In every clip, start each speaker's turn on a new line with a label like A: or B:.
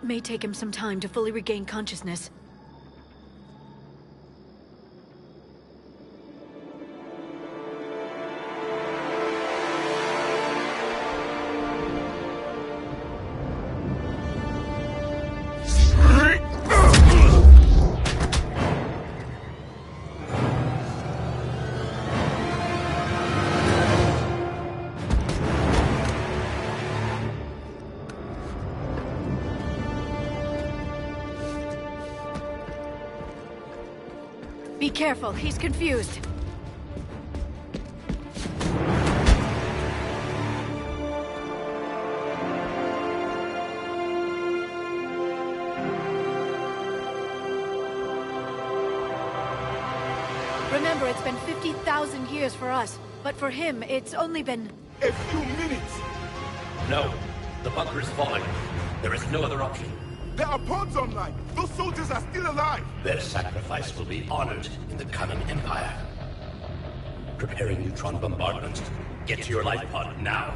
A: It may take him some time to fully regain consciousness. Be careful, he's confused. Remember, it's been 50,000 years for us, but for him, it's only been...
B: a few minutes!
C: No, the bunker is falling. There is no other option.
B: There are pods online! Those soldiers are still alive!
C: Their sacrifice will be honored in the coming Empire. Preparing neutron bombardment. Get to your life pod now.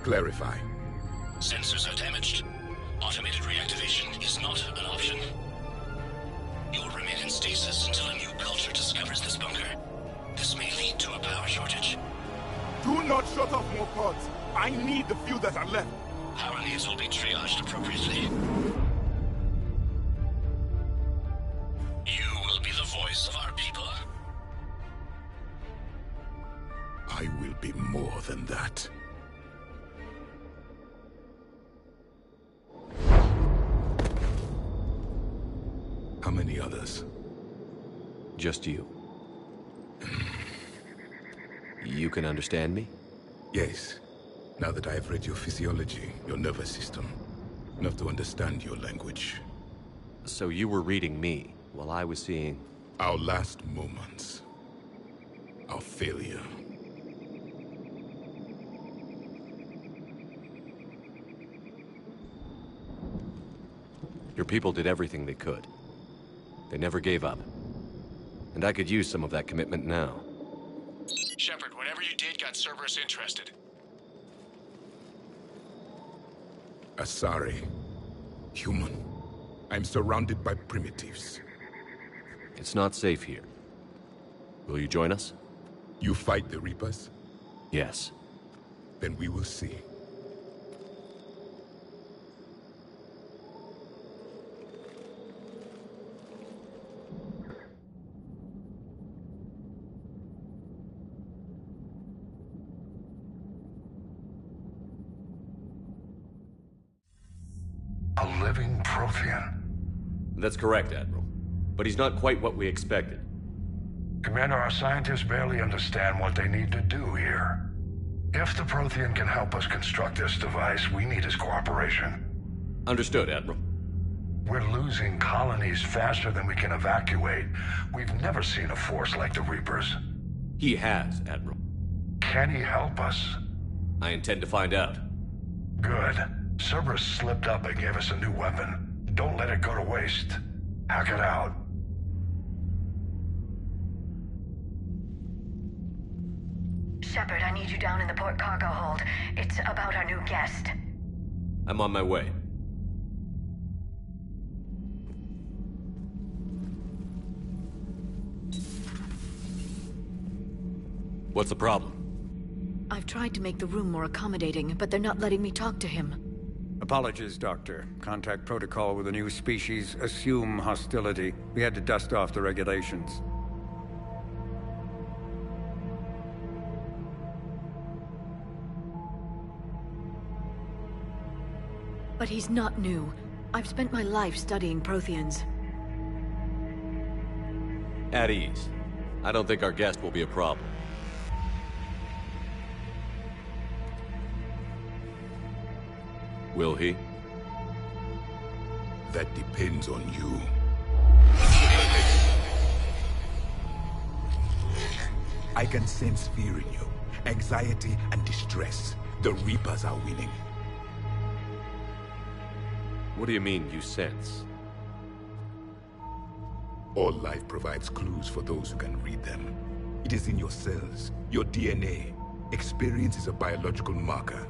B: Clarify.
C: Sensors are damaged. Automated reactivation is not an option. You will remain in stasis until a new culture discovers this bunker. This may lead to a power shortage.
B: Do not shut off more pods. I need the few that are left.
C: Power needs will be triaged appropriately. You will be the voice of our people.
B: I will be more than that. How many others?
D: Just you. You can understand me?
B: Yes. Now that I have read your physiology, your nervous system, enough to understand your language.
D: So you were reading me, while I was seeing...
B: Our last moments. Our failure.
D: Your people did everything they could. They never gave up. And I could use some of that commitment now.
E: Shepard, whatever you did got Cerberus interested.
B: Asari. Human. I'm surrounded by primitives.
D: It's not safe here. Will you join us?
B: You fight the Reapers?
D: Yes.
B: Then we will see.
F: A living Prothean.
D: That's correct, Admiral. But he's not quite what we expected.
F: Commander, our scientists barely understand what they need to do here. If the Prothean can help us construct this device, we need his cooperation.
D: Understood, Admiral.
F: We're losing colonies faster than we can evacuate. We've never seen a force like the Reapers.
D: He has, Admiral.
F: Can he help us?
D: I intend to find out.
F: Good. Cerberus slipped up and gave us a new weapon. Don't let it go to waste. Hack it out.
G: Shepard, I need you down in the port cargo hold. It's about our new guest.
D: I'm on my way. What's the problem?
A: I've tried to make the room more accommodating, but they're not letting me talk to him.
H: Apologies, Doctor. Contact protocol with a new species. Assume hostility. We had to dust off the regulations.
A: But he's not new. I've spent my life studying Protheans.
D: At ease. I don't think our guest will be a problem. Will he?
B: That depends on you. I can sense fear in you, anxiety and distress. The Reapers are winning.
D: What do you mean, you sense?
B: All life provides clues for those who can read them. It is in your cells, your DNA. Experience is a biological marker.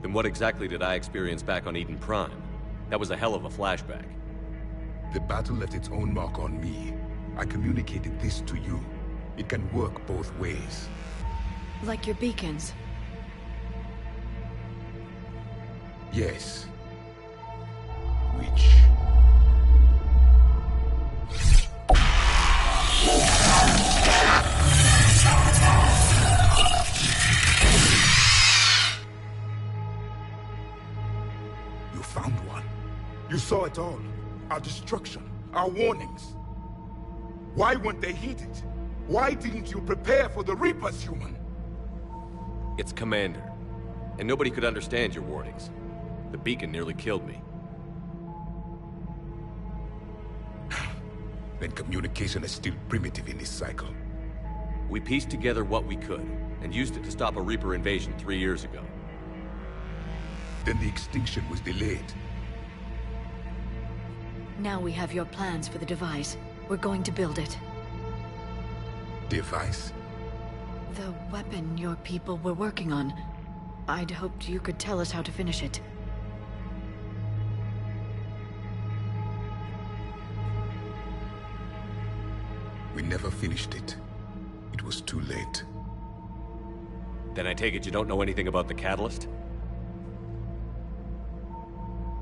D: Then what exactly did I experience back on Eden Prime? That was a hell of a flashback.
B: The battle left its own mark on me. I communicated this to you. It can work both ways.
A: Like your beacons.
B: Yes. Which... You found one. You saw it all. Our destruction, our warnings. Why weren't they heeded? Why didn't you prepare for the Reapers, human?
D: It's Commander. And nobody could understand your warnings. The beacon nearly killed me.
B: Then communication is still primitive in this cycle.
D: We pieced together what we could, and used it to stop a Reaper invasion 3 years ago.
B: Then the extinction was delayed.
A: Now we have your plans for the device. We're going to build it.
B: Device?
A: The weapon your people were working on. I'd hoped you could tell us how to finish it.
B: We never finished it. It was too late.
D: Then I take it you don't know anything about the catalyst?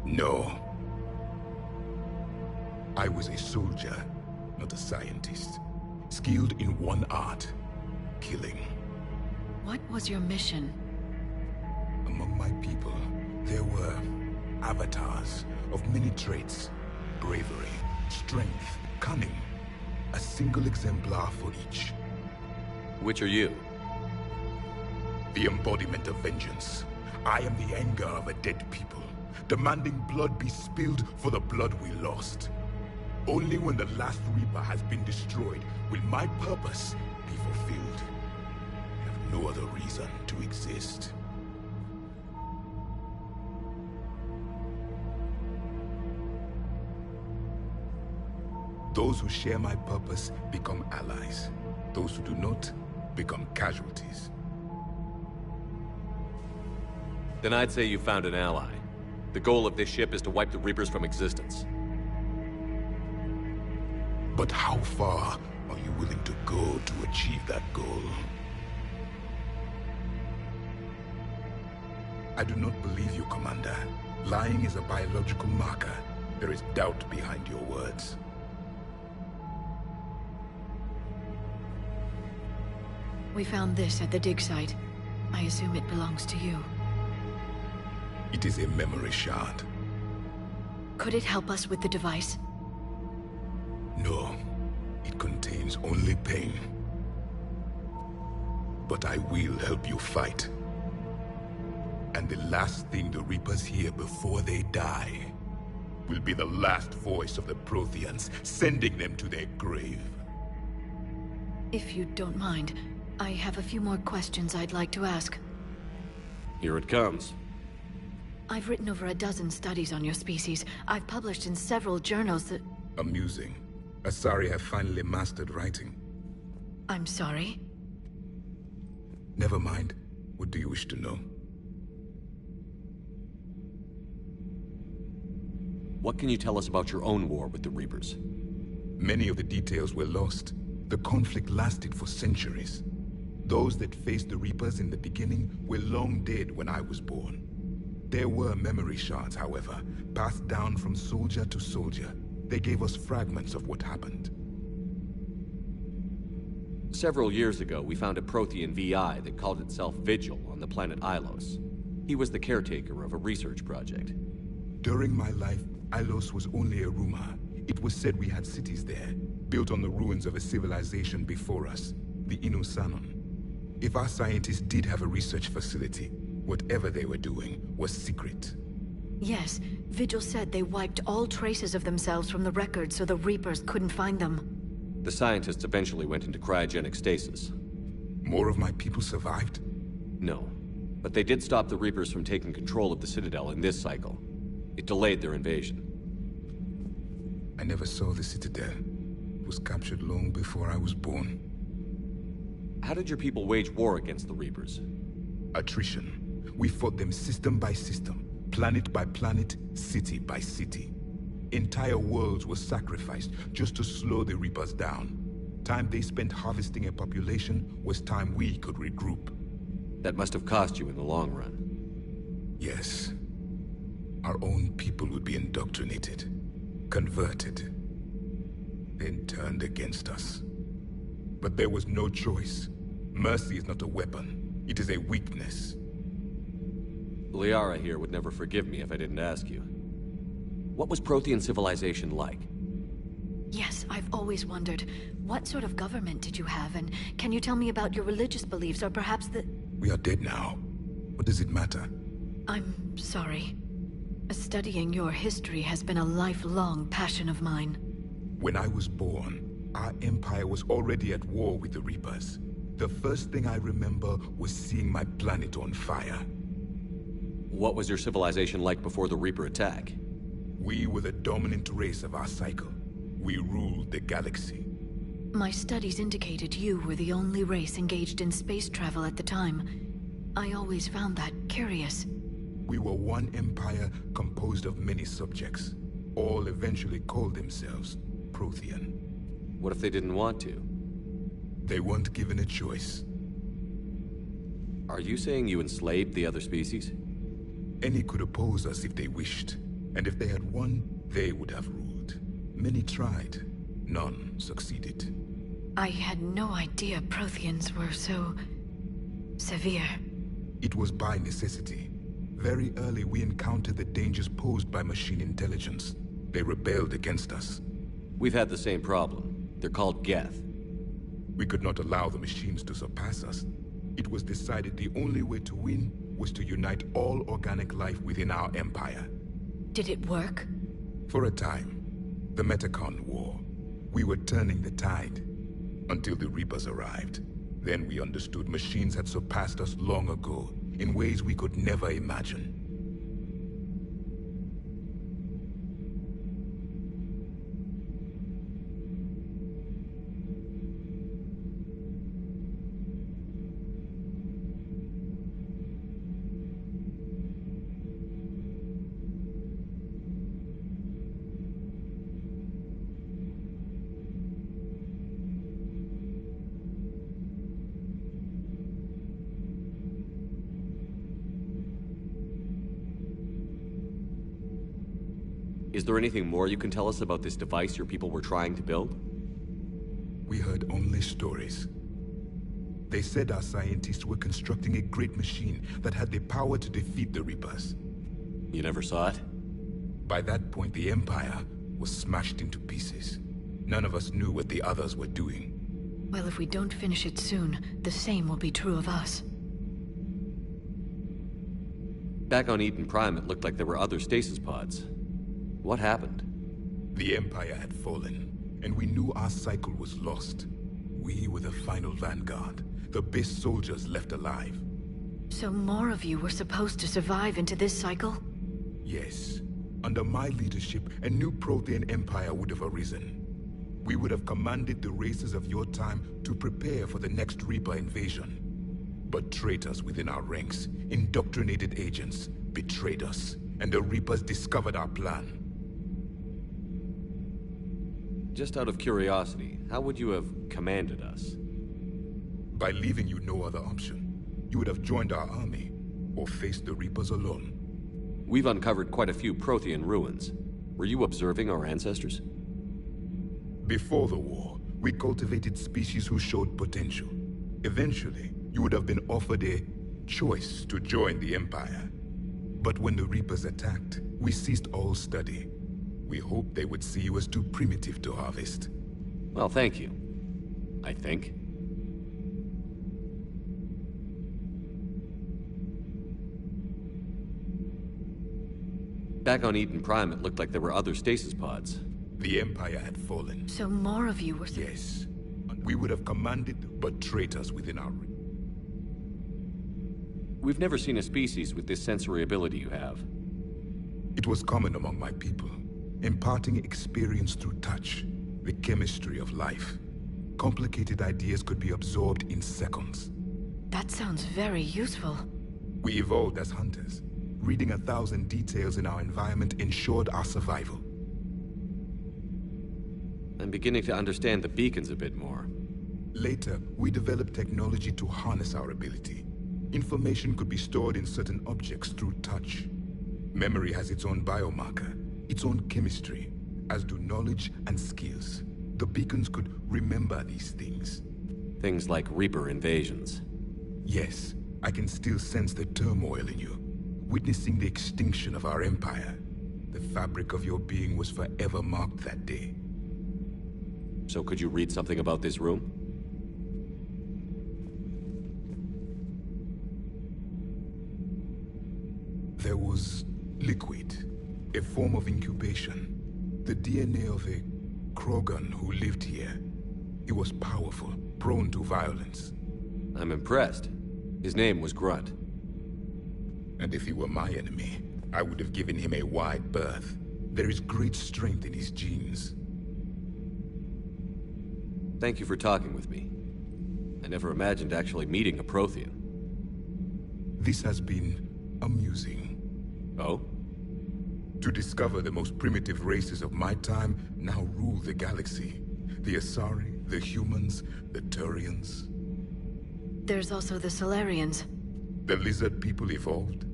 B: No. I was a soldier, not a scientist. Skilled in one art, killing.
A: What was your mission?
B: Among my people, there were avatars of many traits. Bravery, strength, cunning. A single exemplar for each.
D: Which are you?
B: The embodiment of vengeance. I am the anger of a dead people, demanding blood be spilled for the blood we lost. Only when the last Reaper has been destroyed will my purpose be fulfilled. I have no other reason to exist. Those who share my purpose become allies. Those who do not become casualties.
D: Then I'd say you found an ally. The goal of this ship is to wipe the Reapers from existence.
B: But how far are you willing to go to achieve that goal? I do not believe you, Commander. Lying is a biological marker. There is doubt behind your words.
A: We found this at the dig site. I assume it belongs to you.
B: It is a memory shard.
A: Could it help us with the device?
B: No, it contains only pain. But I will help you fight. And the last thing the Reapers hear before they die will be the last voice of the Protheans, sending them to their grave.
A: If you don't mind, I have a few more questions I'd like to ask.
D: Here it comes.
A: I've written over a dozen studies on your species. I've published in several journals that...
B: Amusing. Asari have finally mastered writing.
A: I'm sorry?
B: Never mind. What do you wish to know?
D: What can you tell us about your own war with the Reapers?
B: Many of the details were lost. The conflict lasted for centuries. Those that faced the Reapers in the beginning were long dead when I was born. There were memory shards, however, passed down from soldier to soldier. They gave us fragments of what happened.
D: Several years ago, we found a Prothean VI that called itself Vigil on the planet Ilos. He was the caretaker of a research project.
B: During my life, Ilos was only a rumor. It was said we had cities there, built on the ruins of a civilization before us, the Inusanon. If our scientists did have a research facility, whatever they were doing was secret.
A: Yes, Vigil said they wiped all traces of themselves from the records so the Reapers couldn't find them.
D: The scientists eventually went into cryogenic stasis.
B: More of my people survived?
D: No, but they did stop the Reapers from taking control of the Citadel in this cycle. It delayed their invasion.
B: I never saw the Citadel. It was captured long before I was born.
D: How did your people wage war against the Reapers?
B: Attrition. We fought them system by system, planet by planet, city by city. Entire worlds were sacrificed just to slow the Reapers down. Time they spent harvesting a population was time we could regroup.
D: That must have cost you in the long run.
B: Yes. Our own people would be indoctrinated, converted, then turned against us. But there was no choice. Mercy is not a weapon. It is a weakness.
D: Liara here would never forgive me if I didn't ask you. What was Prothean civilization like?
A: Yes, I've always wondered, what sort of government did you have, and can you tell me about your religious beliefs, or perhaps the...
B: We are dead now. What does it matter?
A: I'm sorry. Studying your history has been a lifelong passion of mine.
B: When I was born, our empire was already at war with the Reapers. The first thing I remember was seeing my planet on fire.
D: What was your civilization like before the Reaper attack?
B: We were the dominant race of our cycle. We ruled the galaxy.
A: My studies indicated you were the only race engaged in space travel at the time. I always found that curious.
B: We were one empire composed of many subjects. All eventually called themselves Prothean.
D: What if they didn't want to?
B: They weren't given a choice.
D: Are you saying you enslaved the other species?
B: Any could oppose us if they wished. And if they had won, they would have ruled. Many tried. None succeeded.
A: I had no idea Protheans were so... severe.
B: It was by necessity. Very early we encountered the dangers posed by machine intelligence. They rebelled against us.
D: We've had the same problem. They're called Geth.
B: We could not allow the machines to surpass us. It was decided the only way to win was to unite all organic life within our empire.
A: Did it work?
B: For a time. The Metacon War. We were turning the tide. Until the Reapers arrived. Then we understood machines had surpassed us long ago, in ways we could never imagine.
D: Is there anything more you can tell us about this device your people were trying to build?
B: We heard only stories. They said our scientists were constructing a great machine that had the power to defeat the Reapers.
D: You never saw it?
B: By that point, the Empire was smashed into pieces. None of us knew what the others were doing.
A: Well, if we don't finish it soon, the same will be true of us.
D: Back on Eden Prime, it looked like there were other stasis pods. What happened?
B: The Empire had fallen, and we knew our cycle was lost. We were the final vanguard, the best soldiers left alive.
A: So more of you were supposed to survive into this cycle?
B: Yes. Under my leadership, a new Prothean Empire would have arisen. We would have commanded the races of your time to prepare for the next Reaper invasion. But traitors within our ranks, indoctrinated agents, betrayed us, and the Reapers discovered our plan.
D: Just out of curiosity, how would you have commanded us?
B: By leaving you no other option. You would have joined our army, or faced the Reapers alone.
D: We've uncovered quite a few Prothean ruins. Were you observing our ancestors?
B: Before the war, we cultivated species who showed potential. Eventually, you would have been offered a choice to join the Empire. But when the Reapers attacked, we ceased all study. We hoped they would see you as too primitive to harvest.
D: Well, thank you. I think. Back on Eden Prime, it looked like there were other stasis pods.
B: The Empire had fallen.
A: So more of you were...
B: Yes. We would have commanded, but traitors within our...
D: We've never seen a species with this sensory ability you have.
B: It was common among my people, imparting experience through touch, the chemistry of life. Complicated ideas could be absorbed in seconds.
A: That sounds very useful.
B: We evolved as hunters. Reading 1,000 details in our environment ensured our survival.
D: I'm beginning to understand the beacons a bit more.
B: Later, we developed technology to harness our ability. Information could be stored in certain objects through touch. Memory has its own biomarker, its own chemistry, as do knowledge and skills. The beacons could remember these things.
D: Things like Reaper invasions.
B: Yes, I can still sense the turmoil in you, witnessing the extinction of our empire. The fabric of your being was forever marked that day.
D: So could you read something about this room?
B: There was liquid, a form of incubation. The DNA of a Krogan who lived here. He was powerful, prone to violence.
D: I'm impressed. His name was Grunt.
B: And if he were my enemy, I would have given him a wide berth. There is great strength in his genes.
D: Thank you for talking with me. I never imagined actually meeting a Prothean.
B: This has been amusing.
D: Oh?
B: To discover the most primitive races of my time now rule the galaxy. The Asari, the humans, the Turians.
A: There's also the Solarians.
B: The lizard people evolved.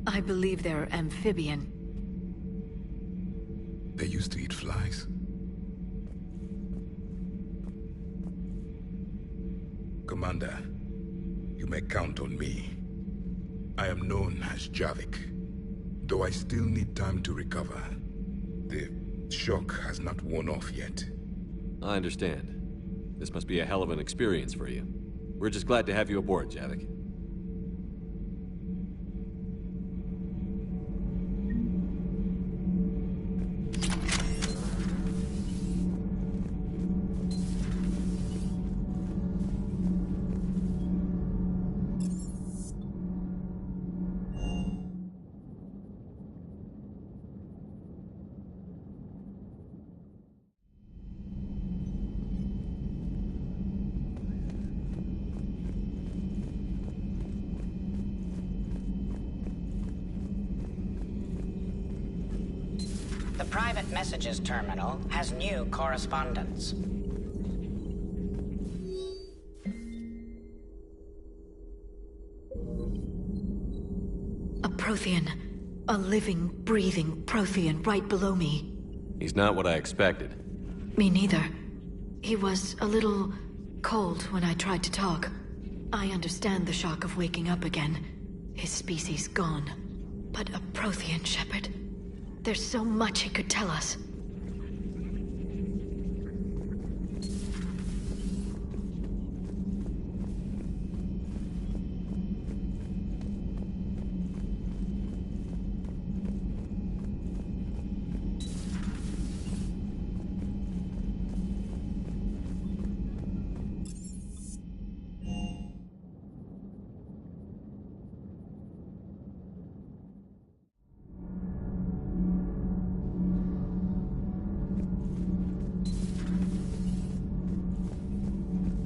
A: I believe they're amphibian.
B: They used to eat flies. Commander, you may count on me. I am known as Javik, though I still need time to recover. The shock has not worn off yet.
D: I understand. This must be a hell of an experience for you. We're just glad to have you aboard, Javik.
I: The private messages terminal has new correspondence.
A: A Prothean. A living, breathing Prothean right below me.
D: He's not what I expected.
A: Me neither. He was a little cold when I tried to talk. I understand the shock of waking up again. His species gone. But a Prothean, Shepard. There's so much he could tell us.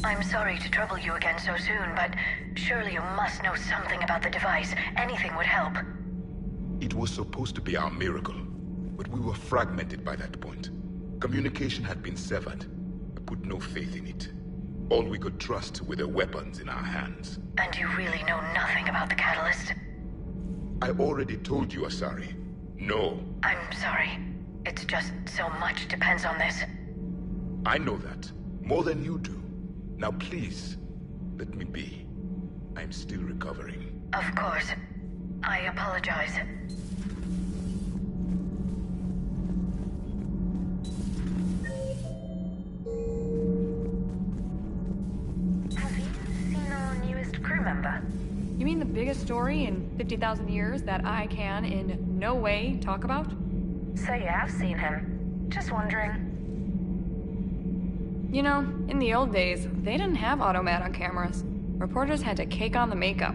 G: I'm sorry to trouble you again so soon, but surely you must know something about the device. Anything would help.
B: It was supposed to be our miracle, but we were fragmented by that point. Communication had been severed. I put no faith in it. All we could trust were the weapons in our hands.
G: And you really know nothing about the catalyst?
B: I already told you, Asari. No.
G: I'm sorry. It's just so much depends on this.
B: I know that. More than you do. Now please, let me be. I'm still recovering.
G: Of course. I apologize.
J: biggest story in 50,000 years that I can in no way talk about?
G: So you have seen him. Just wondering.
J: You know, in the old days, they didn't have automat on cameras. Reporters had to cake on the makeup.